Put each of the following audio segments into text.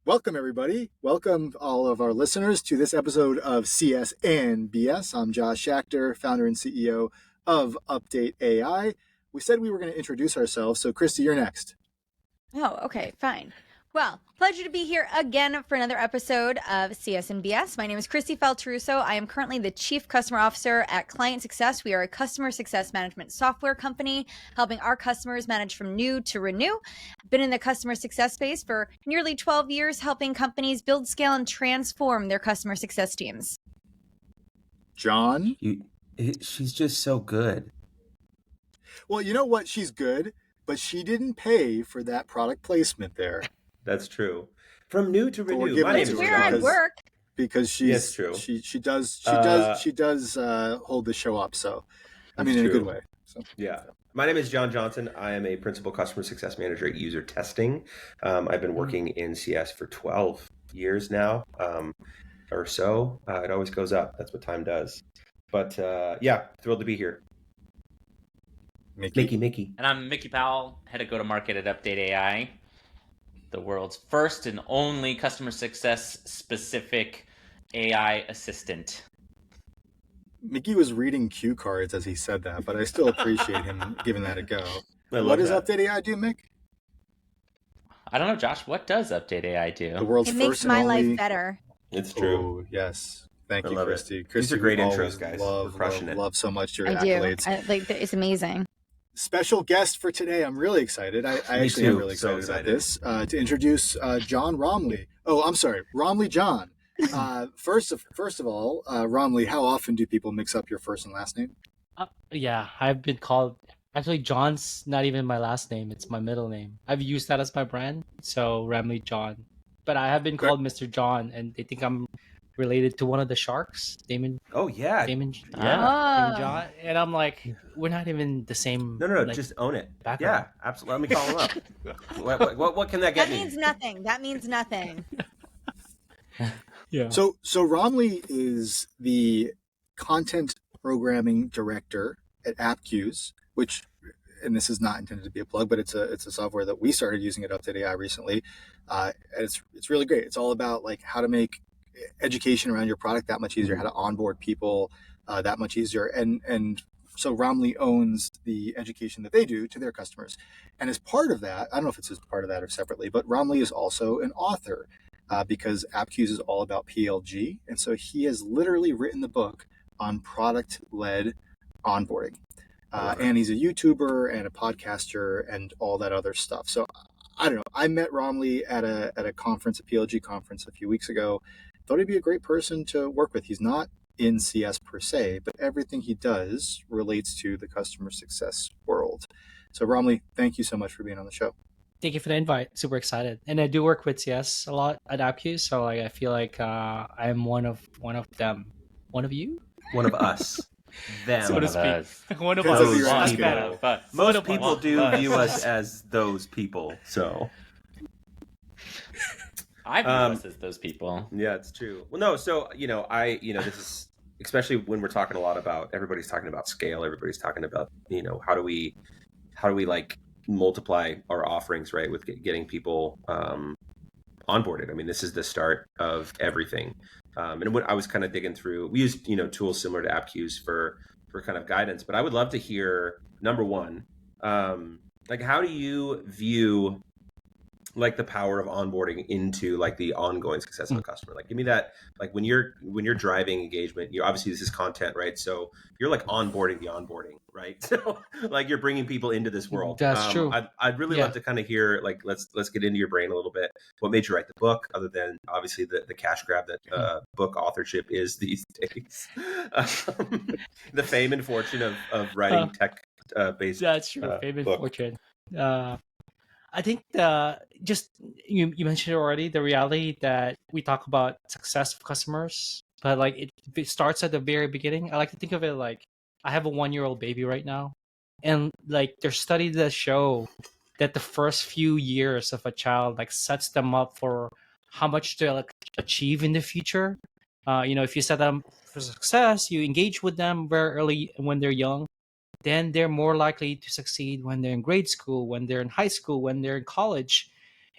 Welcome, everybody. Welcome, all of our listeners, to this episode of CS and BS. I'm Josh Schachter, founder and CEO of Update AI. We said we were going to introduce ourselves, so Christy, you're next. Oh, okay, fine. Well, pleasure to be here again for another episode of CS and BS. My name is Christy Falteruso. I am currently the Chief Customer Officer at Client Success. We are a customer success management software company helping our customers manage from new to renew. I've been in the customer success space for nearly 12 years, helping companies build, scale, and transform their customer success teams. John? She's just so good. Well, you know what? She's good, but she didn't pay for that product placement there. That's true. From new to renew. giving My it name to is her Where I because- work. Because she's Yes, true. She does hold the show up. So, I That's mean, in a true. good way. So. Yeah. My name is John Johnson. I am a principal customer success manager at User Testing. I've been working in CS for 12 years now, or so. It always goes up. That's what time does. But yeah, thrilled to be here. Mickey. And I'm Mickey Powell, head of go-to-market at Update AI, the world's first and only customer success specific AI assistant. Mickey was reading cue cards as he said that, but I still appreciate him giving that a go. I love What does that. Update AI do, Mick? I don't know, Josh, what does Update AI The do? world's It first makes and my only... life better. It's true. Oh, yes. Thank I you, love it. Christy. These Christy, are great we intros, always guys. Love, We're crushing it. love so much your I do. accolades. It's amazing. Special guest for today. I'm really excited. I actually am too. really So excited about this. To introduce John Romley. Oh, I'm sorry, Romley John. First of all, Romley, how often do people mix up your first and last name? Yeah, I've been called. Actually, John's not even my last name; it's my middle name. I've used that as my brand, so Ramley John. But I have been called Mr. John, and they think I'm related to one of the sharks, Damon. Oh, yeah. Damon. Yeah. Damon Oh. John. And I'm like, we're not even the same. No, like, just own it. background. Yeah, absolutely. Let me call him up. What can that get That me? means nothing. That means nothing. Yeah. So Romley is the content programming director at AppQs, which, and this is not intended to be a plug, but it's a software that we started using at Update AI recently. And it's really great. It's all about like how to make education around your product that much easier, how to onboard people that much easier, and so Romley owns the education that they do to their customers. And as part of that, I don't know if it's as part of that or separately, but Romley is also an author because AppQs is all about PLG, and so he has literally written the book on product-led onboarding. And he's a YouTuber and a podcaster and all that other stuff. So I don't know. I met Romley at a conference, a PLG conference a few weeks ago. Thought he'd be a great person to work with. He's not in CS per se, but everything he does relates to the customer success world. So Romley, thank you so much for being on the show. Thank you for the invite. Super excited, and I do work with CS a lot at AppQs, so like I feel like I'm one of them. One of you. One of us. Them. So One to of speak. us. One of Depends us. if you're That's asking. better. But Most people do us. view us as those people. So I view us as those people. yeah, it's true. Well, no. So this is especially when we're talking a lot about everybody's talking about scale. Everybody's talking about how do we like multiply our offerings, right? With getting people onboarded. I mean, this is the start of everything. And what I was kind of digging through, we used tools similar to AppQs for kind of guidance. But I would love to hear, number one, like how do you view like the power of onboarding into like the ongoing success of a customer? Like give me that, like when you're driving engagement, obviously this is content, right? So you're like onboarding the onboarding, right? So like you're bringing people into this world. That's true. I'd really love to kind of hear, like, let's get into your brain a little bit. What made you write the book, other than obviously the cash grab that book authorship is these days? The fame and fortune of writing tech based. That's true. Fame and book. fortune. I think just you mentioned already the reality that we talk about success of customers, but like it starts at the very beginning. I like to think of it like I have a 1-year-old baby right now, and like there's studies that show that the first few years of a child like sets them up for how much to like, achieve in the future. If you set them for success, you engage with them very early when they're young, then they're more likely to succeed when they're in grade school, when they're in high school, when they're in college.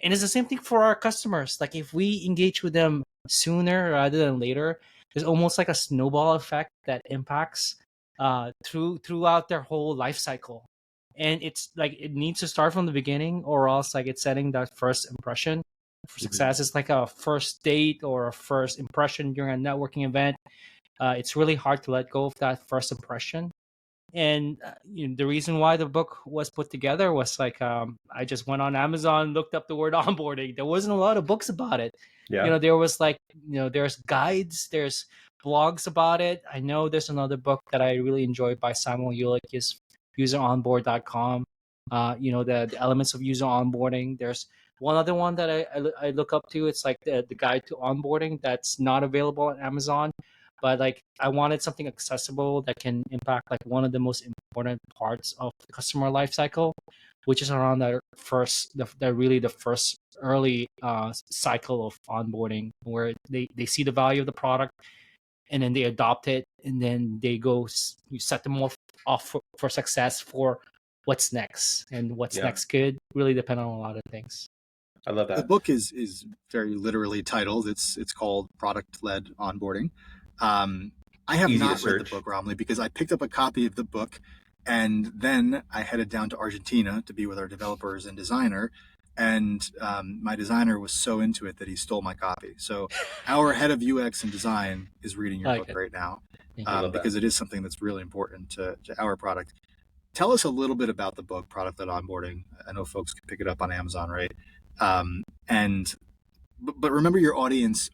And it's the same thing for our customers. Like if we engage with them sooner rather than later, there's almost like a snowball effect that impacts throughout their whole life cycle. And it's like it needs to start from the beginning, or else like it's setting that first impression for success. It's like a first date or a first impression during a networking event. It's really hard to let go of that first impression. And the reason why the book was put together was like I just went on Amazon, looked up the word onboarding. There wasn't a lot of books about it. Yeah. There was like there's guides, there's blogs about it. I know there's another book that I really enjoyed by Samuel Ulick, is useronboard.com. The elements of user onboarding. There's one other one that I look up to. It's like the guide to onboarding that's not available on Amazon. But like I wanted something accessible that can impact like one of the most important parts of the customer life cycle, which is around the first early cycle of onboarding, where they see the value of the product and then they adopt it, and then you set them off for success for what's next. And what's next could really depend on a lot of things. I love The that. book is very literally titled. It's called Product-Led Onboarding. I have Easy to not read the search. book, Romley, because I picked up a copy of the book, and then I headed down to Argentina to be with our developers and designer. And my designer was so into it that he stole my copy. So our head of UX and design is reading your I like book it. right now, I love that. because it is something that's really important to our product. Tell us a little bit about the book, Product-Led Onboarding. I know folks can pick it up on Amazon, right? But remember, your audience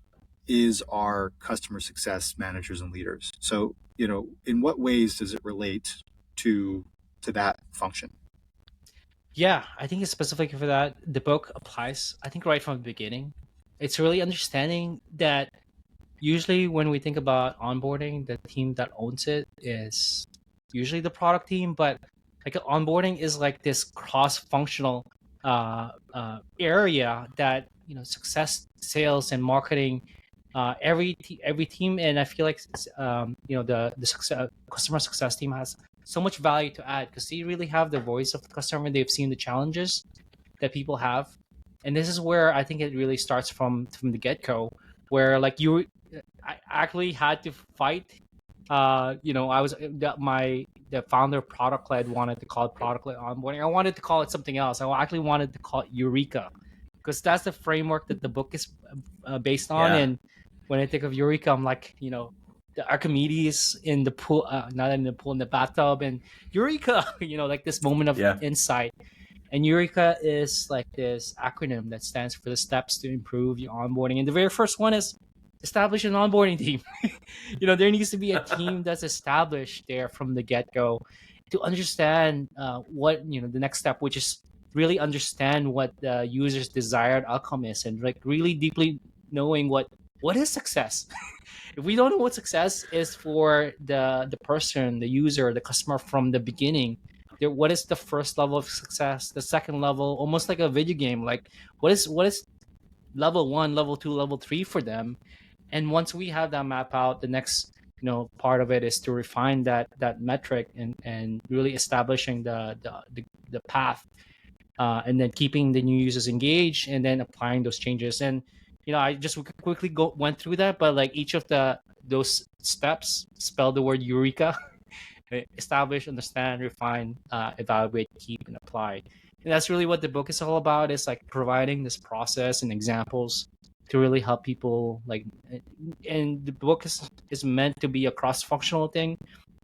is our customer success managers and leaders. So, in what ways does it relate to that function? Yeah, I think it's specific for that. The book applies, I think, right from the beginning. It's really understanding that usually when we think about onboarding, the team that owns it is usually the product team, but like onboarding is like this cross-functional area that success, sales, and marketing, every team, and I feel like the customer success team has so much value to add because they really have the voice of the customer. They've seen the challenges that people have, and this is where I think it really starts from the get-go, where like I actually had to fight. I was the founder of Product-Led wanted to call it Product-Led Onboarding. I wanted to call it something else. I actually wanted to call it Eureka, because that's the framework that the book is based on. Yeah. And when I think of Eureka, I'm like, the Archimedes in the pool, not in the pool, in the bathtub, and Eureka, like this moment of insight. And Eureka is like this acronym that stands for the steps to improve your onboarding. And the very first one is establish an onboarding team. There needs to be a team that's established there from the get-go to understand what, the next step, which is really understand what the user's desired outcome is, and like really deeply knowing what is success. If we don't know what success is for the person, the user, the customer from the beginning, what is the first level of success, the second level, almost like a video game, like what is level 1, level 2, level 3 for them. And once we have that map out, the next part of it is to refine that metric and really establishing the path, and then keeping the new users engaged, and then applying those changes. And I just quickly went through that, but like each of those steps spell the word Eureka. Establish, understand, refine, evaluate, keep, and apply. And that's really what the book is all about. It's like providing this process and examples to really help people. And the book is meant to be a cross-functional thing.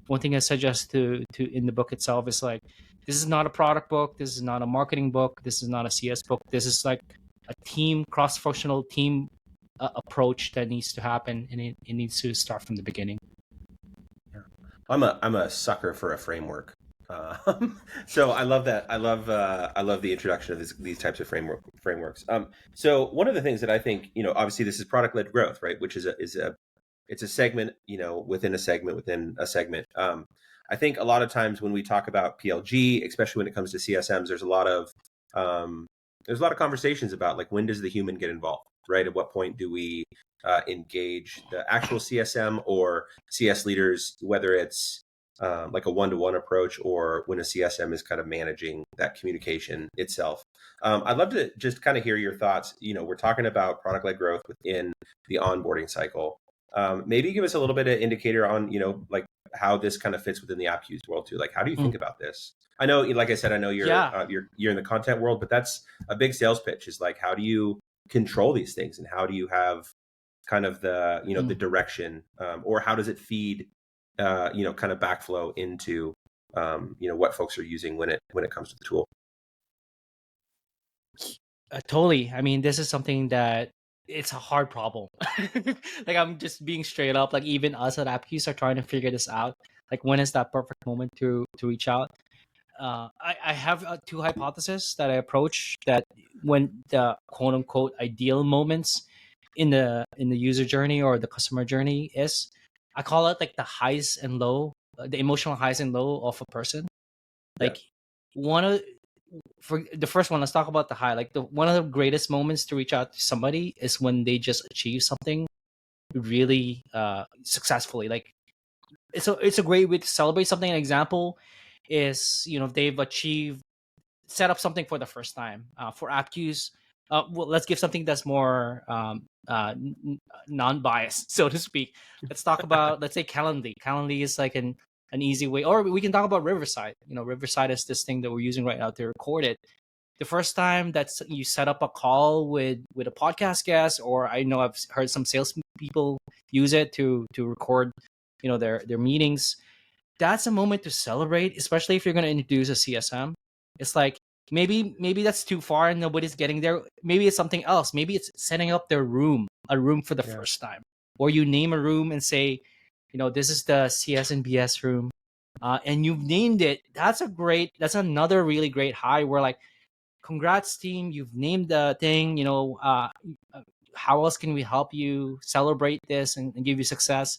One thing I suggest to in the book itself is like, this is not a product book. This is not a marketing book. This is not a CS book. This is like a team, cross-functional team approach that needs to happen, and it needs to start from the beginning. I'm a sucker for a framework. So I love that. I love the introduction of these types of frameworks. So one of the things that I think, obviously this is product-led growth, right? Which is it's a segment, within a segment within a segment. I think a lot of times when we talk about PLG, especially when it comes to CSMs, there's a lot of conversations about like, when does the human get involved, right? At what point do we engage the actual CSM or CS leaders, whether it's like a one-to-one approach, or when a CSM is kind of managing that communication itself. I'd love to just kind of hear your thoughts. We're talking about product-led growth within the onboarding cycle. Maybe give us a little bit of indicator on, like how this kind of fits within the AppQ's world too. Like, how do you think about this? I know, like I said, I know you're Yeah. you're in the content world, but that's a big sales pitch. Is like, how do you control these things, and how do you have kind of the the direction, or how does it feed kind of backflow into what folks are using when it comes to the tool? Totally. I mean, this is something that it's a hard problem. Like, I'm just being straight up. Like, even us at AppQs are trying to figure this out. Like, when is that perfect moment to reach out? I have two hypotheses that I approach, that when the quote unquote ideal moments in the user journey or the customer journey is, I call it like the highs and low, the emotional highs and low of a person. Like, one of for the first one, let's talk about the high. Like, one of the greatest moments to reach out to somebody is when they just achieve something really successfully. Like, it's a great way to celebrate something. An example is, they've set up something for the first time. For AppQs, well, let's give something that's more non-biased, so to speak. Let's talk about, let's say, Calendly. Calendly is like an easy way, or we can talk about Riverside. Riverside is this thing that we're using right now to record it. The first time that you set up a call with a podcast guest, or I know I've heard some sales people use it to record, their meetings. That's a moment to celebrate, especially if you're going to introduce a CSM. It's like, maybe that's too far and nobody's getting there. Maybe it's something else. Maybe it's setting up a room for the first time, or you name a room and say, this is the CS&BS room, and you've named it. That's another really great high. Where, like, congrats team, you've named the thing. How else can we help you celebrate this and give you success?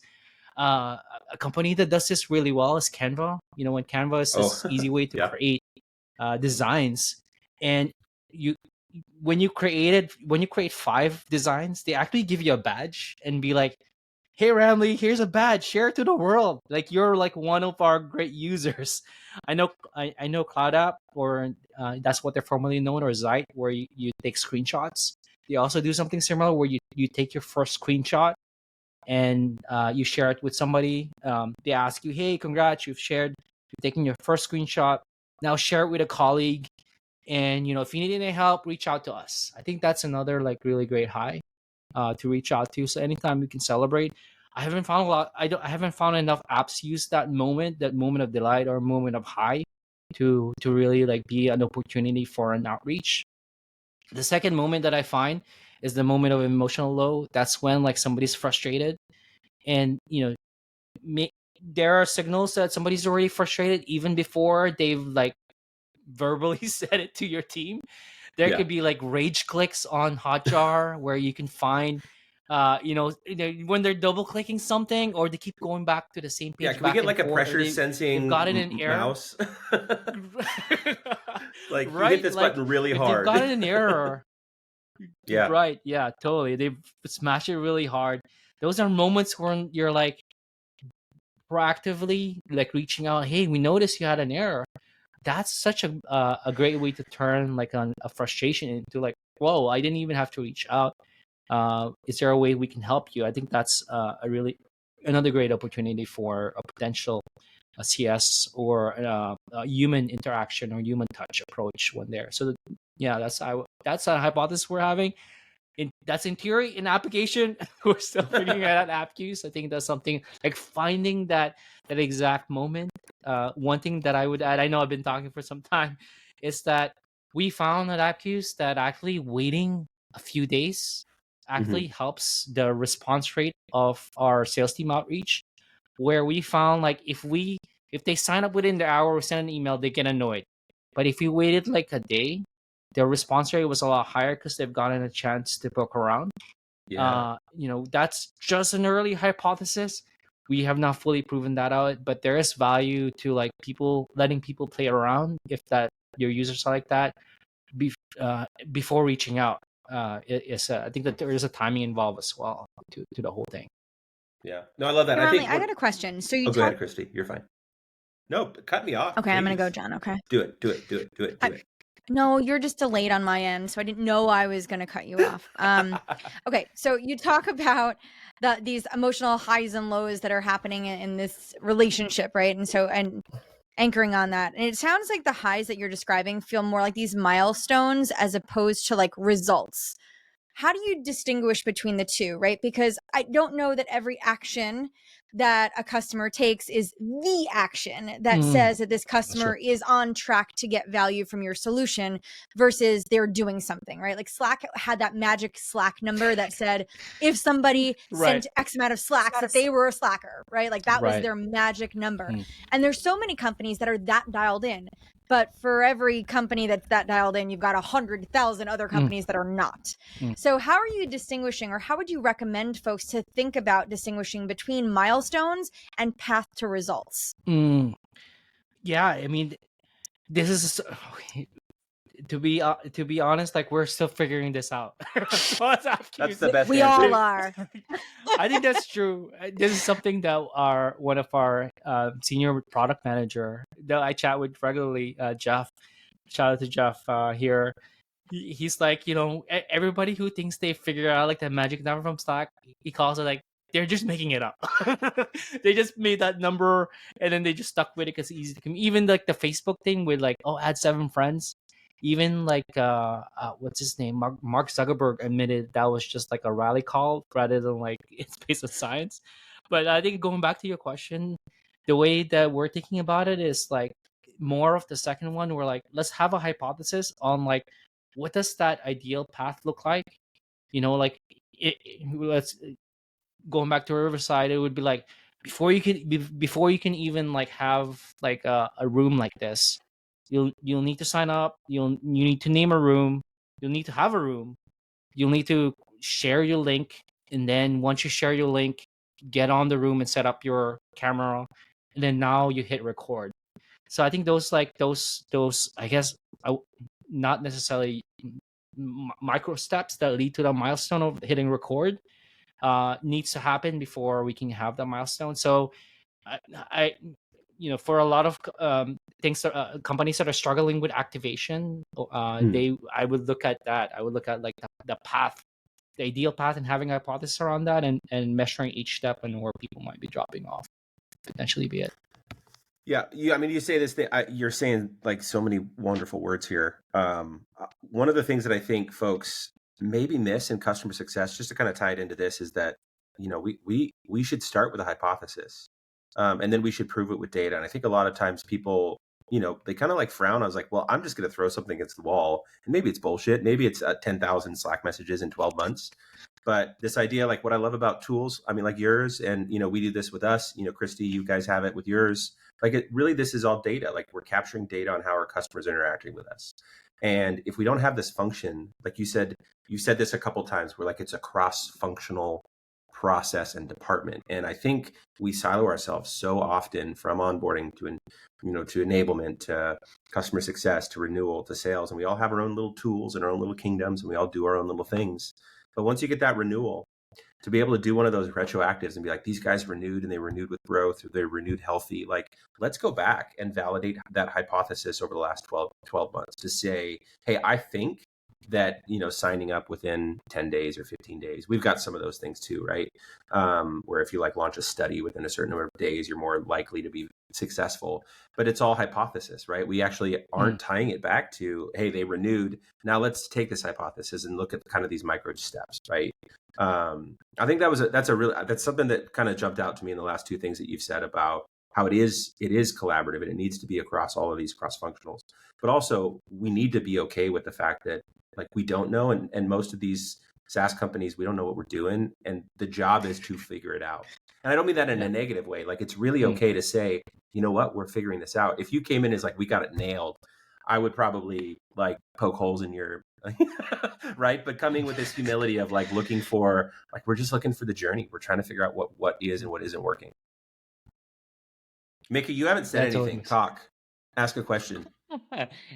A company that does this really well is Canva. When Canva is this easy way to create designs, and when you create 5 designs, they actually give you a badge and be like, hey Ramley, here's a badge, share it to the world. Like, you're like one of our great users. I know Cloud App, or that's what they're formerly known, or Zite, where you take screenshots. They also do something similar where you take your first screenshot and you share it with somebody. They ask you, hey, congrats, you've taken your first screenshot. Now share it with a colleague. And, if you need any help, reach out to us. I think that's another, like, really great high to reach out to. So anytime we can celebrate. I haven't found enough apps use that moment of delight or moment of high to really, like, be an opportunity for an outreach. The second moment that I find is the moment of emotional low. That's when, like, somebody's frustrated, and there are signals that somebody's already frustrated even before they've, like, verbally said it to your team. There could be, like, rage clicks on Hotjar where you can find when they're double clicking something, or they keep going back to the same page. Yeah, can we get like a pressure sensing gotten an error mouse? Like, right? you hit this button really hard. They've gotten an error. Yeah. Right. Yeah, totally. They've smashed it really hard. Those are moments when you're, like, proactively, like, reaching out. Hey, we noticed you had an error. That's such a great way to turn, like, a frustration into, like, whoa, I didn't even have to reach out. Is there a way we can help you? I think that's another great opportunity for a potential CS or a human interaction or human touch approach when there. So yeah, that's a hypothesis we're having. That's in theory. In application, we're still figuring it out at AppQs. I think that's something like finding that exact moment. One thing that I would add, I know I've been talking for some time, is that we found at AppQs that actually waiting a few days actually helps the response rate of our sales team outreach. Where we found, like, if they sign up within the hour or send an email, they get annoyed. But if we waited like a day, their response rate was a lot higher because they've gotten a chance to poke around. Yeah. That's just an early hypothesis. We have not fully proven that out, but there is value to, like, letting people play around if that your users are like that before reaching out. I think that there is a timing involved as well to the whole thing. Yeah. No, I love that. Hey, Ronley, I got a question. So you go ahead, Christy. You're fine. No, cut me off. Okay, I'm gonna go, please. John. Okay. Do it. No, you're just delayed on my end, so I didn't know I was gonna cut you off. Okay, so you talk about these emotional highs and lows that are happening in this relationship, right? And anchoring on that, and it sounds like the highs that you're describing feel more like these milestones as opposed to like results. How do you distinguish between the two, right? Because I don't know that every action that a customer takes is the action that says that this customer is on track to get value from your solution versus they're doing something, right? Like Slack had that magic Slack number that said if somebody Right. sent X amount of Slacks that they were a Slacker, right? Like that was Right. their magic number. Mm. And there's so many companies that are that dialed in. But for every company that's that dialed in, you've got 100,000 other companies that are not. So how are you distinguishing, or how would you recommend folks to think about distinguishing between milestones and path to results? Yeah, I mean, this is okay. To be honest, like we're still figuring this out. That's the best We answer. all are. I think that's true. This is something that one of our senior product manager that I chat with regularly, Jeff. Shout out to Jeff here. He's like, everybody who thinks they figure out like the magic number from Slack, he calls it like they're just making it up. They just made that number and then they just stuck with it because it's easy to even like the Facebook thing with like, add 7 friends. Even like what's his name, Mark Zuckerberg admitted that was just like a rally call rather than like it's based on science. But I think going back to your question, the way that we're thinking about it is like more of the second one. We're like, let's have a hypothesis on like what does that ideal path look like. Like let's going back to Riverside, it would be like before you can even like have like a room like this, you'll need to sign up, you need to name a room, you'll need to have a room, you'll need to share your link, and then once you share your link, get on the room and set up your camera, and then now you hit record. So I think those I guess not necessarily micro steps that lead to the milestone of hitting record needs to happen before we can have the milestone. So I for a lot of things companies that are struggling with activation, I would look at that. I would look at like the path, the ideal path, and having a hypothesis around that, and measuring each step and where people might be dropping off, potentially be it. Yeah, I mean, you say this thing. You're saying like so many wonderful words here. One of the things that I think folks maybe miss in customer success, just to kind of tie it into this, is that we should start with a hypothesis, and then we should prove it with data. And I think a lot of times people, they kind of like frown. I was like, well, I'm just going to throw something against the wall, and maybe it's bullshit. Maybe it's 10,000 Slack messages in 12 months. But this idea, like what I love about tools, I mean, like yours, and we do this with us. Christy, you guys have it with yours. Like this is all data. Like we're capturing data on how our customers are interacting with us. And if we don't have this function, like you said this a couple times, where like it's a cross-functional process and department. And I think we silo ourselves so often from onboarding to enablement, to customer success, to renewal, to sales. And we all have our own little tools and our own little kingdoms, and we all do our own little things. But once you get that renewal, to be able to do one of those retroactives and be like, these guys renewed and they renewed with growth, or they renewed healthy, like let's go back and validate that hypothesis over the last 12 months to say, hey, I think that, signing up within 10 days or 15 days, we've got some of those things too, right? Where if you like launch a study within a certain number of days, you're more likely to be successful, but it's all hypothesis, right? We actually aren't tying it back to, hey, they renewed. Now let's take this hypothesis and look at kind of these micro steps, right? I think that's something that kind of jumped out to me in the last two things that you've said about how it is collaborative and it needs to be across all of these cross functionals, but also we need to be okay with the fact that like we don't know, and most of these SaaS companies, we don't know what we're doing, and the job is to figure it out. And I don't mean that in a negative way. Like it's really okay to say, you know what, we're figuring this out. If you came in as like, we got it nailed, I would probably like poke holes in your right. But coming with this humility of like looking for, like, we're just looking for the journey. We're trying to figure out what is and what isn't working. Mickey, you haven't said anything. Talk. Ask a question.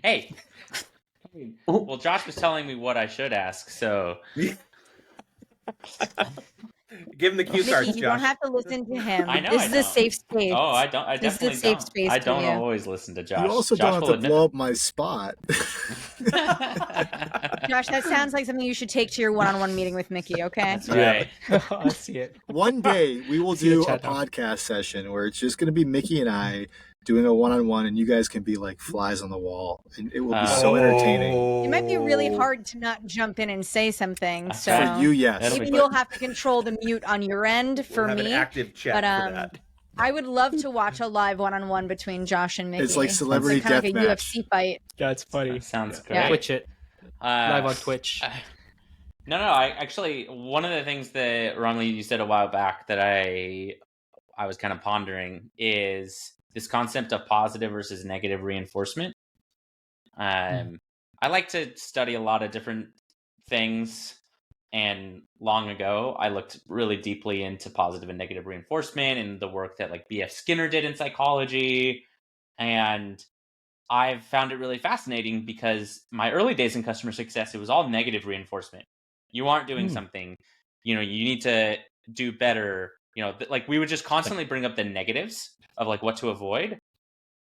Hey. Well, Josh was telling me what I should ask, so Give him the cue cards, Mickey, you don't Josh. have to listen to him. I know This I is a don't. safe space. Oh, I don't. I This is a definitely safe don't. space I for don't you. always listen to Josh. You also Josh don't will have to admit blow up my spot. Josh, that sounds like something you should take to your one-on-one meeting with Mickey, okay? That's Yeah. right. I see it. One day we will See the do a chat now. podcast session where it's just going to be Mickey and I doing a one-on-one, and you guys can be like flies on the wall, and it will be so entertaining. It might be really Oh. hard to not jump in and say something. For So For you, yes. That'll be maybe good. you'll have to control the mute on your end for We'll have me. an active chat but, for um, that. I would love to watch a live one-on-one between Josh and Mickey. It's like celebrity kind of like a deathmatch. UFC fight. That's funny. That sounds Yeah. great. Twitch it live on Twitch. No. I actually, one of the things that Romley, you said a while back that I was kind of pondering is this concept of positive versus negative reinforcement. I like to study a lot of different things, and long ago I looked really deeply into positive and negative reinforcement and the work that like B.F. Skinner did in psychology, and I've found it really fascinating because my early days in customer success, it was all negative reinforcement. You aren't doing something, you need to do better. Like we would just constantly bring up the negatives of like what to avoid.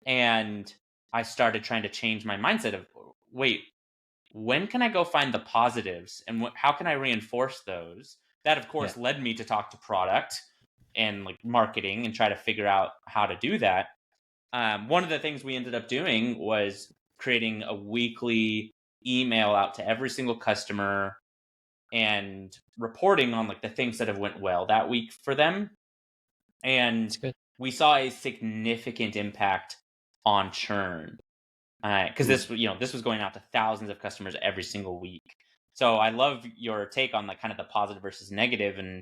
And I started trying to change my mindset of, wait, when can I go find the positives and how can I reinforce those? That of course led me to talk to product and like marketing and try to figure out how to do that. One of the things we ended up doing was creating a weekly email out to every single customer and reporting on like the things that have went well that week for them. And we saw a significant impact on churn because this was going out to thousands of customers every single week. So I love your take on like kind of the positive versus negative, and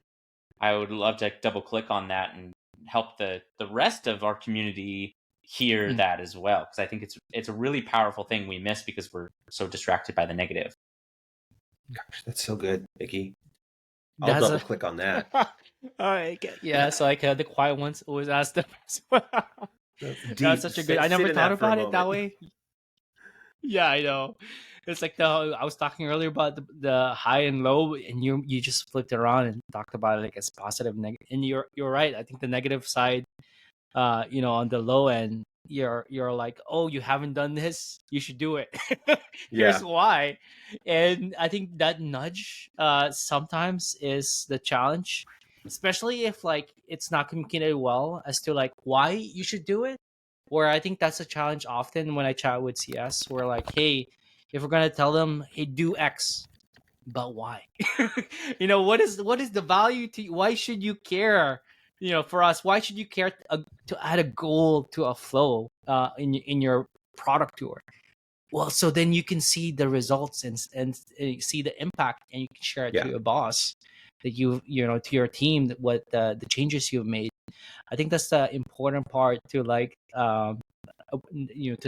I would love to double click on that and help the rest of our community hear that as well, because I think it's a really powerful thing we miss because we're so distracted by the negative. Gosh, that's so good, Mickey. I'll That's double click on that. Yeah, it's like the quiet ones always ask them. Deep. That's such a good. I Sit never in thought that for a about it that moment. way. Yeah, I know. It's like I was talking earlier about the high and low, and you just flipped it around and talked about it like as positive, negative. And you're right. I think the negative side, on the low end, you're like, oh, you haven't done this, you should do it. Here's why. And I think that nudge sometimes is the challenge, especially if like it's not communicated well as to like why you should do it. Where I think that's a challenge often when I chat with CS, where like, hey, if we're gonna tell them, hey, do X, but why? What is the value to you? Why should you care? For us, why should you care to add a goal to a flow in your product tour? Well, so then you can see the results and see the impact, and you can share it to your boss, that to your team, what the changes you've made. I think that's the important part to like to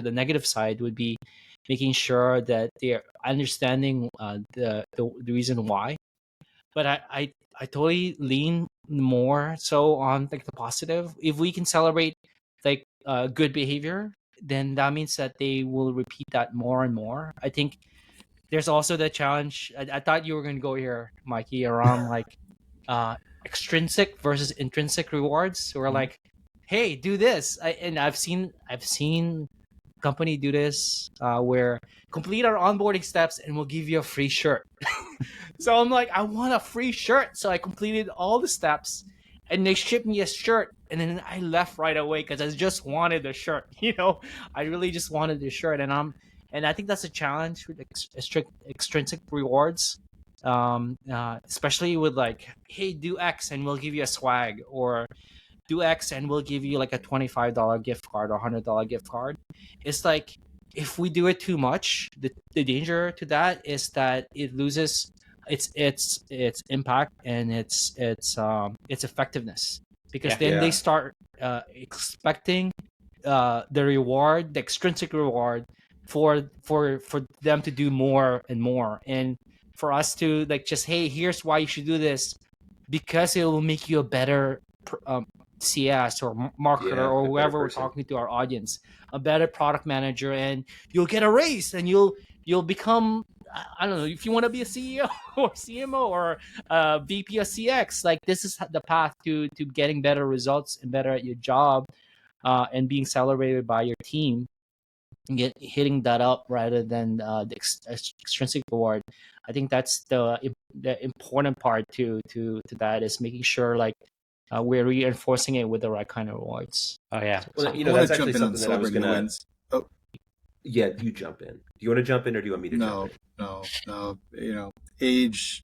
the negative side would be making sure that they're understanding the reason why. But I totally lean more so on like the positive. If we can celebrate like good behavior, then that means that they will repeat that more and more. I think there's also the challenge. I thought you were going to go here, Mikey, around like extrinsic versus intrinsic rewards. So we're like, hey, do this. I've seen company do this where complete our onboarding steps and we'll give you a free shirt. So I'm like, I want a free shirt. So I completed all the steps and they shipped me a shirt, and then I left right away because I just wanted the shirt. I really just wanted the shirt, and I think that's a challenge with extrinsic rewards, especially with like, hey, do X and we'll give you a swag, or do X and we'll give you like a $25 gift card or $100 gift card. It's like, if we do it too much, the danger to that is that it loses its impact and its effectiveness, because then they start expecting the reward, the extrinsic reward, for them to do more and more, and for us to like just, hey, here's why you should do this, because it will make you a better CS or marketer or whoever we're talking to our audience, a better product manager, and you'll get a raise and you'll become I don't know if you want to be a CEO or CMO or VP of CX. Like this is the path to getting better results and better at your job, and being celebrated by your team. And hitting that up rather than the extrinsic reward. I think that's the important part to that, is making sure like we're reinforcing it with the right kind of rewards. Oh yeah. Well, I wanna that's actually jump in on something that I was celebrating gonna. wins. Oh Yeah, you jump in. Do you want to jump in, or do you want me to jump no, in? no. Age.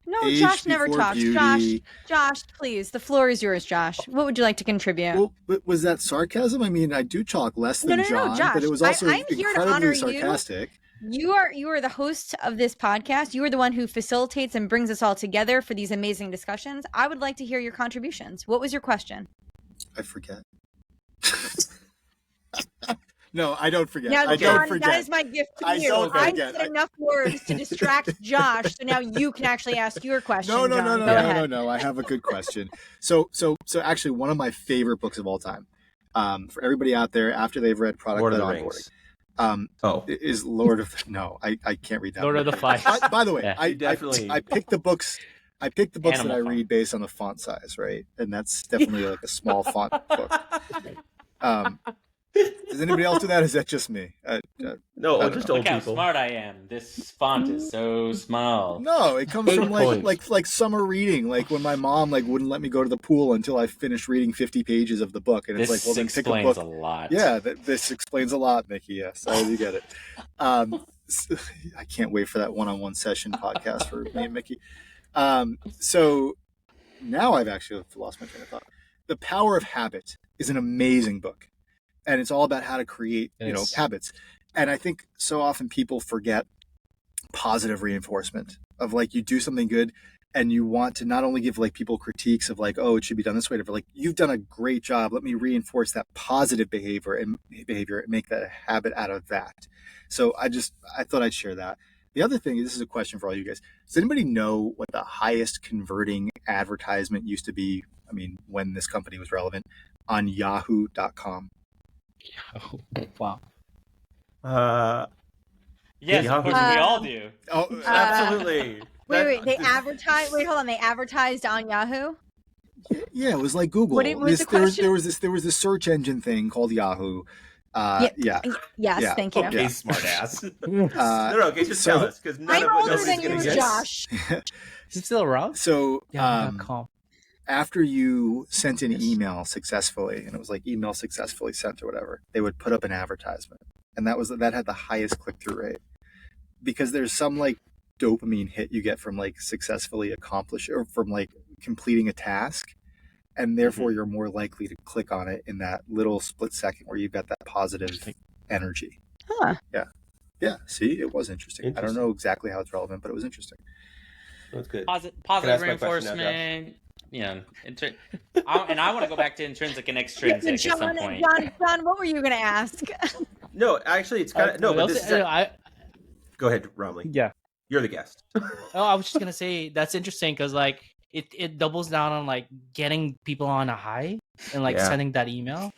No, Age Josh never before talks. beauty. Josh, please, the floor is yours, Josh. What would you like to contribute? Well, but was that sarcasm? I mean, I do talk less than No, John, Josh. but it was also I'm here to honor incredibly you. sarcastic. You are the host of this podcast. You are the one who facilitates and brings us all together for these amazing discussions. I would like to hear your contributions. What was your question? I forget. No, I don't forget. Now, I John, don't forget. that is my gift to I you. don't I forget. said enough words to distract Josh, so now you can actually ask your question. No, John. Go ahead. no. I have a good question. So actually, one of my favorite books of all time, for everybody out there after they've read Product Lord of Led the Onboarding, Rings. is Lord of. No, I can't read that. Lord of the Flies. By the way, Yeah. I Definitely. I picked the books. I picked the books Animal that I Farm. read based on the font size, right? And that's definitely like a small font book. Does anybody else do that? Or is that just me? No, I don't just know. old Look how people. smart I am. This font is so small. No, it comes 8 from points. like summer reading, like when my mom like wouldn't let me go to the pool until I finished reading 50 pages of the book, and it's This like, well, then pick a explains book. a lot. Yeah, this explains a lot, Mickey. Yes, I do get it. I can't wait for that one-on-one session podcast for me and Mickey. So now I've actually lost my train of thought. The Power of Habit is an amazing book, and it's all about how to create, Yes. habits. And I think so often people forget positive reinforcement of like you do something good and you want to not only give like people critiques of like, oh, it should be done this way, but like you've done a great job. Let me reinforce that positive behavior and make that a habit out of that. So I thought I'd share that. The other thing, this is a question for all you guys. Does anybody know what the highest converting advertisement used to be? I mean, when this company was relevant, on yahoo.com. Oh, wow. Yes, Yeah. of course, we all do. Oh, Absolutely. Wait. They advertise. Wait, hold on. They advertised on Yahoo. yeah, it was like Google. What was the question? There was this search engine thing called Yahoo. Yeah. Yeah. Yes, Yeah. thank you. Okay, Yeah. smart ass. Uh, No, okay, just so- tell us, because none I'm of older us than is you, gonna guess. Josh. Is it still around? So Yeah. Calm. after you sent an email successfully, and it was like email successfully sent or whatever, they would put up an advertisement, and that had the highest click through rate because there's some like dopamine hit you get from like successfully accomplish or from like completing a task, and therefore you're more likely to click on it in that little split second where you've got that positive energy. Huh. Yeah. See, it was interesting. I don't Interesting. know exactly how it's relevant, but it was interesting. That's good. Positive ask my question now, reinforcement. And I want to go back to intrinsic and extrinsic at some point. John, what were you going to ask? No, actually, it's kind of no. But this is go ahead, Romley. Yeah. You're the guest. Oh, I was just gonna say that's interesting because like it doubles down on like getting people on a high and like Yeah. sending that email.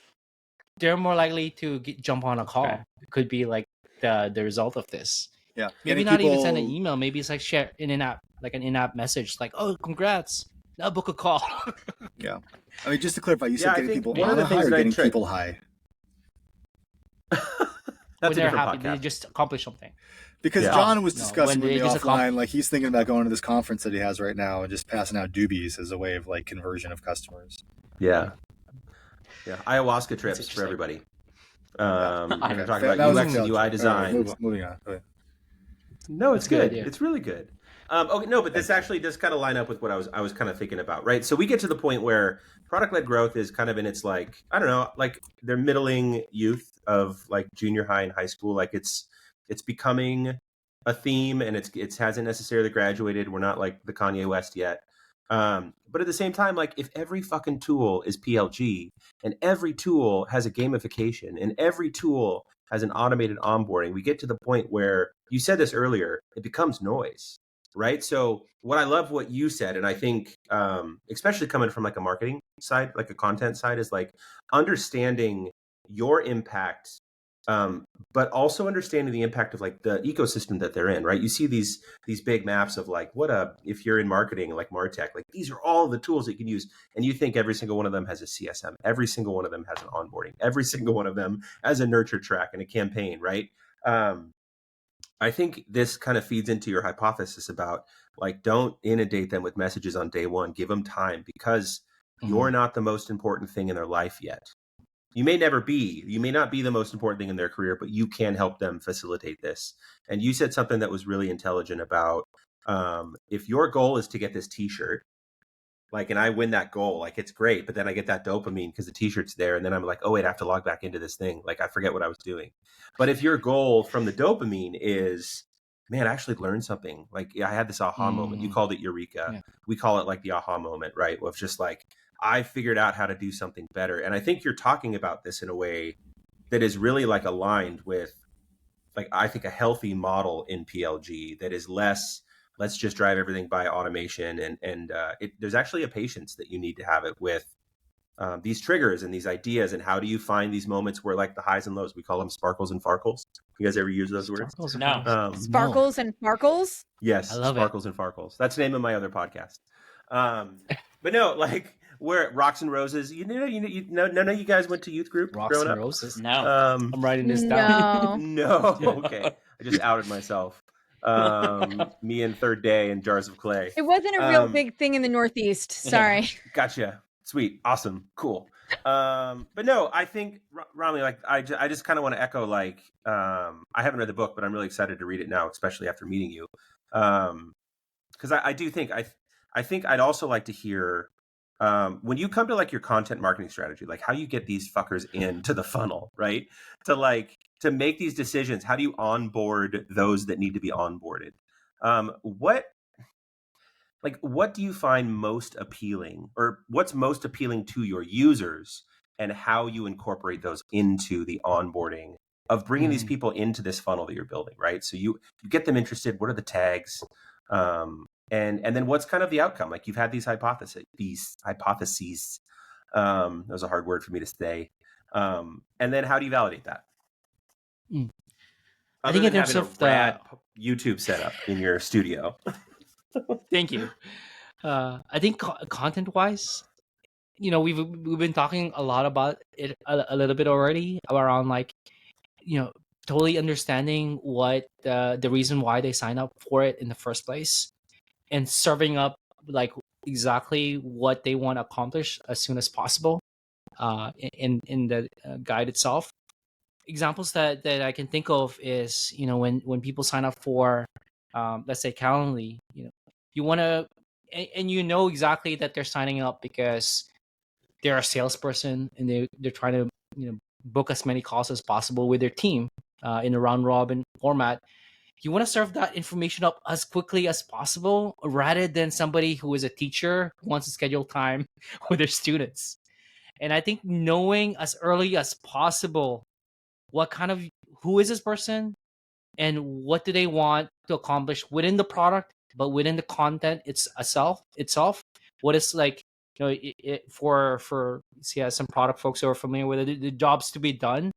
They're more likely to jump on a call. Okay. It could be like the result of this. Yeah. Maybe Getting not even send an people- email. Maybe it's like share in an app, like an in-app message, like, "Oh, congrats! Now book a call." Yeah. I mean, just to clarify, you Yeah, said I getting think people one on of the a high things or that I getting tried- people high? That's when a they're different happy, they podcast. just accomplish something. Because Yeah. John was No, discussing when with they me just offline, like he's thinking about going to this conference that he has right now and just passing out doobies as a way of like conversion of customers. Yeah. Yeah. Ayahuasca trips for interesting. everybody. Okay. And we're talking That about was UX an and UI All right, design. moving on. Okay. No, it's That's a good good. idea. It's really good. Okay, no, but this actually does kind of line up with what I was kind of thinking about, right? So we get to the point where product led growth is kind of in its like, I don't know, like they're middling youth of like junior high and high school. Like it's becoming a theme, and it hasn't necessarily graduated. We're not like the Kanye West yet. But at the same time, like if every fucking tool is PLG and every tool has a gamification and every tool has an automated onboarding, we get to the point where you said this earlier, it becomes noise, right? So what I love what you said, and I think especially coming from like a marketing side, like a content side, is like understanding your impact but also understanding the impact of like the ecosystem that they're in, right? You see these big maps of like if you're in marketing like MarTech, like these are all the tools that you can use, and you think every single one of them has a CSM, every single one of them has an onboarding, every single one of them has a nurture track and a campaign, right? I think this kind of feeds into your hypothesis about like, don't inundate them with messages on day one, give them time, because you're not the most important thing in their life yet. You may not be the most important thing in their career, but you can help them facilitate this. And you said something that was really intelligent about, if your goal is to get this t-shirt, like, and I win that goal, like it's great, but then I get that dopamine because the t-shirt's there. And then I'm like, oh wait, I have to log back into this thing. Like I forget what I was doing. But if your goal from the dopamine is, man, I actually learned something. Like I had this aha moment. You called it Eureka. Yeah. We call it like the aha moment, right? Of just like, I figured out how to do something better. And I think you're talking about this in a way that is really like aligned with, like, I think a healthy model in PLG that is less, let's just drive everything by automation. And there's actually a patience that you need to have it with these triggers and these ideas. And how do you find these moments where like the highs and lows, we call them sparkles and farkles. You guys ever use those words? No. Sparkles and Farkles? Yes. I love Sparkles and Farkles. That's the name of my other podcast. But no, like, we're Rocks and Roses. None of you guys went to youth group Rocks growing and up? Roses. No. I'm writing this down. No. No. Okay. I just outed myself. Me and Third Day and Jars of Clay. It wasn't a real big thing in the Northeast. Sorry. Gotcha. Sweet. Awesome. Cool. But no, I think, Rami, like, I just kind of want to echo, like, I haven't read the book, but I'm really excited to read it now, especially after meeting you. Because I do think, I think I'd also like to hear, when you come to like your content marketing strategy, like how you get these fuckers into the funnel, right? To make these decisions, how do you onboard those that need to be onboarded? What do you find most appealing, or what's most appealing to your users, and how you incorporate those into the onboarding of bringing these people into this funnel that you're building, right? So you get them interested. What are the tags? And then what's kind of the outcome? Like, you've had these hypotheses. That was a hard word for me to say. And then how do you validate that? I think in terms of the YouTube setup in your studio. Thank you. I think content-wise, we've been talking a lot about it a little bit already, around like, totally understanding what the reason why they sign up for it in the first place, and serving up like exactly what they want to accomplish as soon as possible in the guide itself. Examples that I can think of is, when people sign up for, let's say Calendly, you want to, and exactly that they're signing up because they're a salesperson and they're trying to book as many calls as possible with their team in a round robin format. You want to serve that information up as quickly as possible, rather than somebody who is a teacher who wants to schedule time with their students. And I think knowing as early as possible who is this person and what do they want to accomplish within the product, but within the content itself. What is like, for some product folks who are familiar with it, the jobs to be done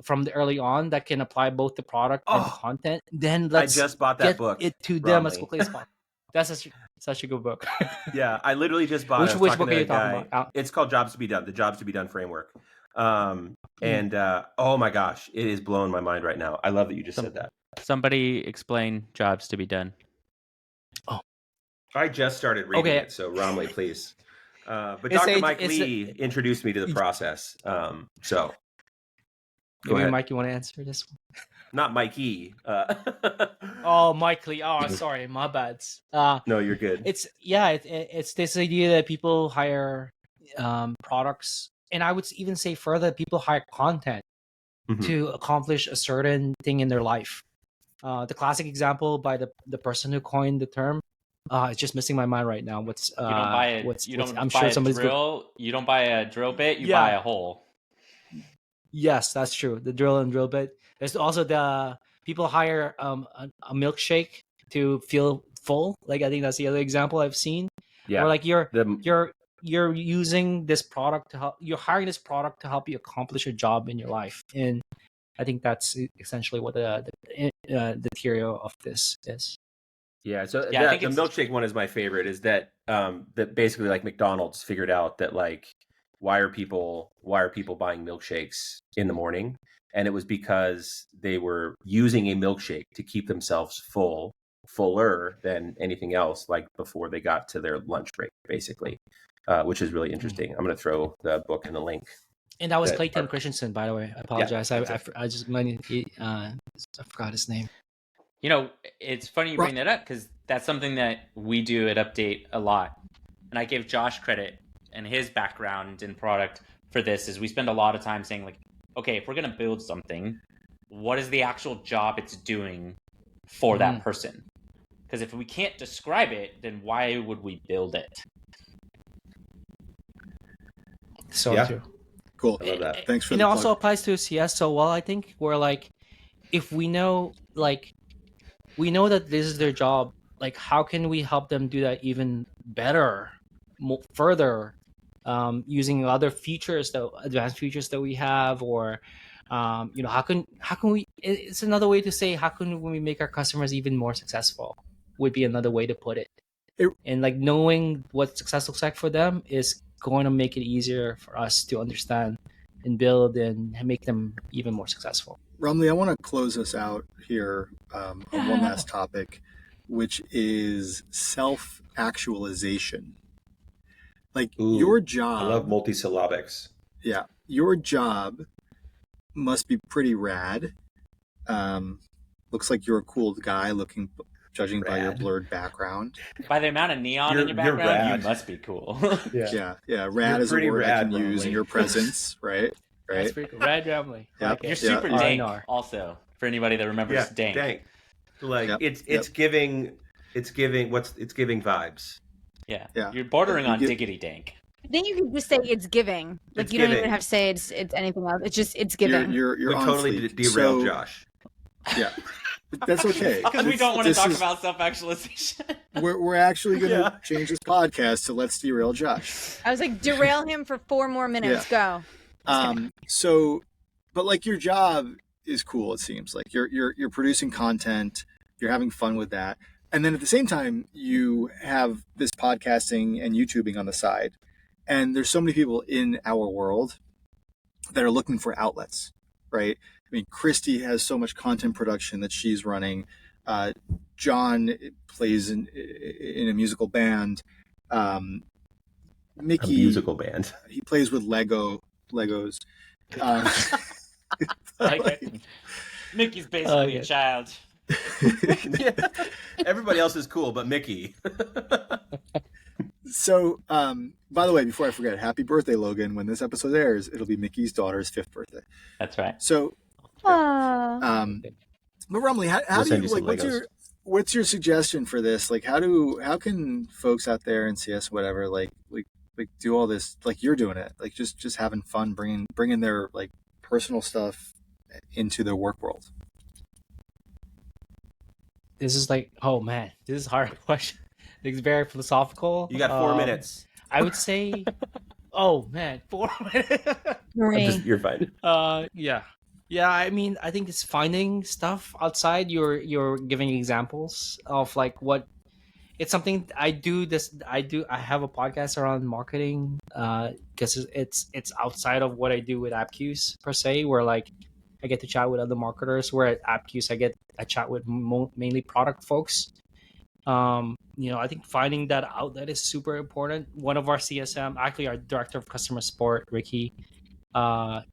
from the early on that can apply both the product and the content. Then let's I just bought that book. It to them as quickly as possible. That's such a good book. Yeah, I literally just bought it. Which book are you talking about? It's called Jobs to Be Done, the Jobs to Be Done framework. And oh my gosh, it is blowing my mind right now. I love that you just said that. Somebody explain Jobs to Be Done. Oh, I just started reading it, so Romley, please. But Dr. Mike Lee introduced me to the process. So go ahead. Mike, you want to answer this one? Not Mikey. Oh, Mike Lee. Oh, sorry, my bad. No, you're good. It's this idea that people hire products, and I would even say further, people hire content to accomplish a certain thing in their life. The classic example by the person who coined the term, it's just missing my mind right now. You don't buy a drill bit, you buy a hole. Yes, that's true. The drill and drill bit. There's also the people hire a milkshake to feel full. Like, I think that's the other example I've seen. Yeah. Or like you're using this product you're hiring this product to help you accomplish a job in your life. And I think that's essentially what the theory of this is. Yeah, so Yeah, I think the it's- milkshake one is my favorite. Is that that basically like McDonald's figured out that like why are people buying milkshakes in the morning, and it was because they were using a milkshake to keep themselves fuller than anything else, like before they got to their lunch break, basically, which is really interesting. I'm going to throw the book in the link. And that was That Clayton are- Christensen, by the way. I apologize. that's I just I forgot his name. You know, it's funny you bring that up because that's something that we do at Update a lot. And I give Josh credit and his background in product for this is we spend a lot of time saying like, okay, if we're going to build something, what is the actual job it's doing for that person? Because if we can't describe it, then why would we build it? So Yeah. true. Cool. I love that. Thanks for And the it also plug. applies to CS so well. I think we're like, if we know that this is their job, like how can we help them do that even better, further, using other features, the advanced features that we have, or how can we? It's another way to say how can we make our customers even more successful? Would be another way to put it. And like knowing what success looks like for them is going to make it easier for us to understand and build and make them even more successful. Romley, I want to close us out here on one last topic, which is self-actualization. Like Ooh, your I job, love multisyllabics. yeah, your job must be pretty rad. Looks like you're a cool guy, judging by your Rad. blurred background. By the amount of neon You're- in your you're background, rad. you must be cool. Yeah, rad You're is a pretty word I rad, can use in Romley. your presence, right? That's Right. pretty cool. Rad Ramley. Yep. Like it. You're super Yeah. dank R&R. also, for anybody that remembers dank. Dank. Like Yep, it's giving vibes. Yeah. Yeah. You're bordering You on get- diggity dank. Then you can just say it's giving. Like It's you don't giving. even have to say it's anything else. It's just it's giving. You're We on totally fleek. derailed So, Josh. Yeah, that's okay. Because we don't want to This talk is- about self-actualization. We're actually going to Yeah. change this podcast to Let's Derail Josh. I was like, derail him for 4 more minutes. Go. So, but like your job is cool. It seems like you're producing content, you're having fun with that, and then at the same time you have this podcasting and YouTubing on the side. And there's so many people in our world that are looking for outlets, right? I mean, Christy has so much content production that she's running. John plays in a musical band. Mickey, A musical band. he plays with Legos. Like it. Mickey's basically yeah. a child. Yeah. Everybody else is cool, but Mickey. So, by the way, before I forget, happy birthday, Logan. When this episode airs, it'll be Mickey's daughter's 5th birthday. That's right. So, Aw. but Romley, how We'll do send you you like? some What's your suggestion for this? Like, how can folks out there in CS whatever like do all this like you're doing it? Like just having fun, bringing their like personal stuff into their work world. This is like, oh man, this is a hard question. It's very philosophical. You got 4 minutes. I would say, oh man, 4 minutes. You're fine. Yeah. I mean, I think it's finding stuff outside. You're giving examples of like what it's something I do. I have a podcast around marketing because it's outside of what I do with AppQs per se. Where like I get to chat with other marketers. Where at AppQs I chat with mainly product folks. I think finding that outlet is super important. One of our CSM, actually our director of customer support, Ricky,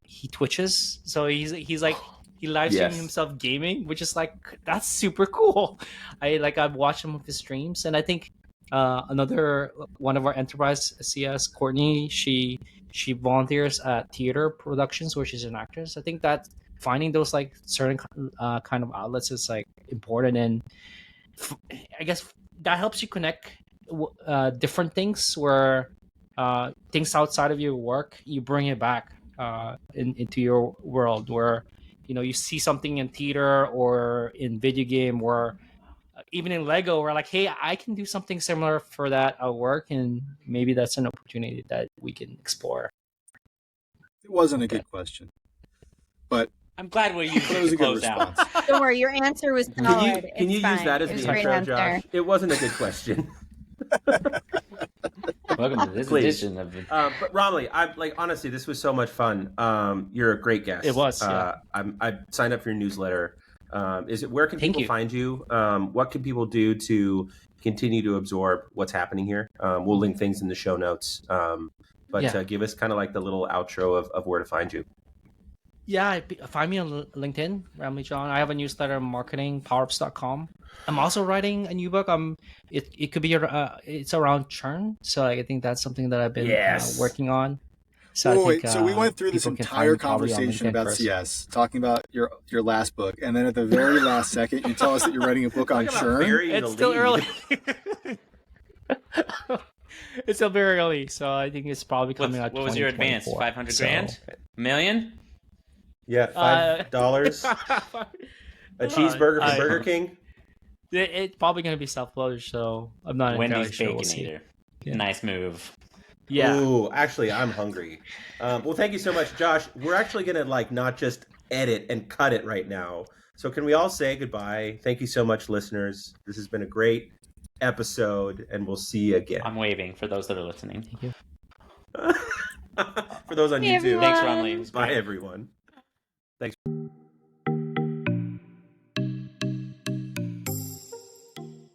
he twitches, so he's like he live streams Yes. himself gaming, which is like that's super cool. I've watched some of his streams, and I think another one of our enterprise CS, Courtney, she volunteers at theater productions where she's an actress. I think that finding those like certain kind of outlets is like important, and I guess that helps you connect different things where things outside of your work, you bring it back into your world where you see something in theater or in video game or even in Lego where like, hey, I can do something similar for that at work, and maybe that's an opportunity that we can explore. It wasn't a good question, but I'm glad we're using That was it a to good close out. response. Don't worry, your answer was Can solid. you can you It's use fine. that as It was the a great intro, answer. Josh? It wasn't a good question. Welcome to this Please. edition of But Romley, I like honestly, this was so much fun. You're a great guest. It was, yeah. I signed up for your newsletter. Where can Thank people you. find you? What can people do to continue to absorb what's happening here? We'll link things in the show notes. But Yeah. give us kind of like the little outro of where to find you. Yeah, find me on LinkedIn, Ramley John. I have a newsletter, marketingpowerups.com. I'm also writing a new book. It could be it's around churn, so I think that's something that I've been Yes. working on. So I Wait, think, so we went through this people can entire find me probably on conversation LinkedIn about first. CS, talking about your last book, and then at the very last second, you tell us that you're writing a book on Talk about churn. burying It's the still lead. early. It's still very early, so I think it's probably coming out. what was your advance? 2024. 500 So- grand? $1 Yeah, $5. A cheeseburger from I- Burger King. It's probably going to be self-published, so I'm not entirely Wendy's sure. We'll see. Baconator. Yeah. Nice move. Yeah. Ooh, actually, I'm hungry. Well, thank you so much, Josh. We're actually gonna like not just edit and cut it right now. So can we all say goodbye? Thank you so much, listeners. This has been a great episode, and we'll see you again. I'm waving for those that are listening. Thank you. For those on Hey, YouTube, everyone. Thanks, Romley. It was bye great. everyone. Thanks.